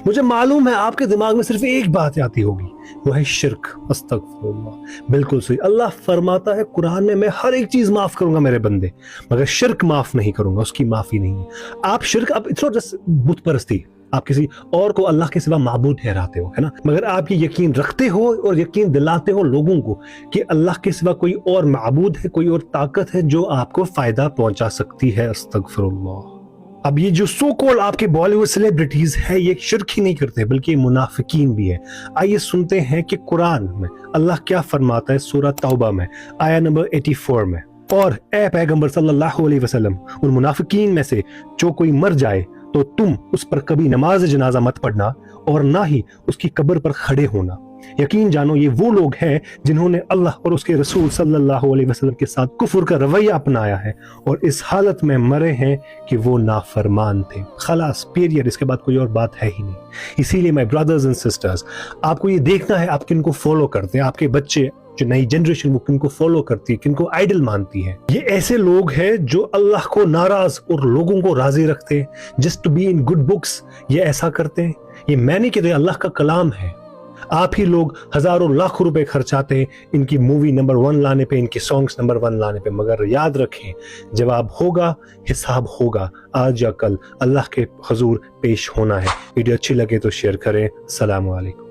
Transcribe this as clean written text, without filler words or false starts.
مجھے معلوم ہے آپ کے دماغ میں صرف ایک بات آتی ہوگی، وہ ہے شرک۔ استغفراللہ، بالکل صحیح۔ اللہ فرماتا ہے قرآن میں ہر ایک چیز معاف کروں گا میرے بندے، مگر شرک معاف نہیں کروں گا، اس کی معافی نہیں ہے۔ آپ شرک، اب اٹس ناٹ جسٹ بت پرستی، آپ کسی اور کو اللہ کے سوا معبود ٹھہراتے ہو، ہے نا، مگر آپ یہ یقین رکھتے ہو اور یقین دلاتے ہو لوگوں کو کہ اللہ کے سوا کوئی اور معبود ہے، کوئی اور طاقت ہے جو آپ کو فائدہ پہنچا سکتی ہے۔ استغفراللہ۔ اب یہ جو سو کال آپ کے بالی ووڈ سیلیبریٹیز ہے، یہ شرک ہی نہیں کرتے بلکہ منافقین بھی ہیں۔ آئیے سنتے ہیں کہ قرآن میں اللہ کیا فرماتا ہے سورہ توبہ میں آیہ نمبر 84 میں۔ اور اے پیغمبر صلی اللہ علیہ وسلم، ان منافقین میں سے جو کوئی مر جائے تو تم اس پر کبھی نماز جنازہ مت پڑھنا اور نہ ہی اس کی قبر پر کھڑے ہونا۔ یقین جانو یہ وہ لوگ ہیں جنہوں نے اللہ اور اس کے رسول صلی اللہ علیہ وسلم کے ساتھ کفر کا رویہ اپنایا ہے اور اس حالت میں مرے ہیں کہ وہ نافرمان تھے۔ خلاص، پیریڈ، اس کے بعد کوئی اور بات ہے ہی نہیں۔ اسی لیے مائی برادرز اینڈ سسٹرز، آپ کو یہ دیکھنا ہے آپ کن کو فالو کرتے ہیں، آپ کے بچے جو نئی جنریشن وہ کن کو فالو کرتی ہے، کن کو آئیڈل مانتی ہے۔ یہ ایسے لوگ ہیں جو اللہ کو ناراض اور لوگوں کو راضی رکھتے ہیں، just to be in good books, یہ ایسا کرتے ہیں۔ یہ میں نہیں کہتے، اللہ کا کلام ہے۔ آپ ہی لوگ ہزاروں لاکھوں روپے خرچاتے ہیں ان کی مووی نمبر 1 لانے پہ، ان کی سانگز نمبر 1 لانے پہ، مگر یاد رکھیں جواب ہوگا، حساب ہوگا، آج یا کل اللہ کے حضور پیش ہونا ہے۔ ویڈیو اچھی لگے تو شیئر کریں۔ السلام علیکم۔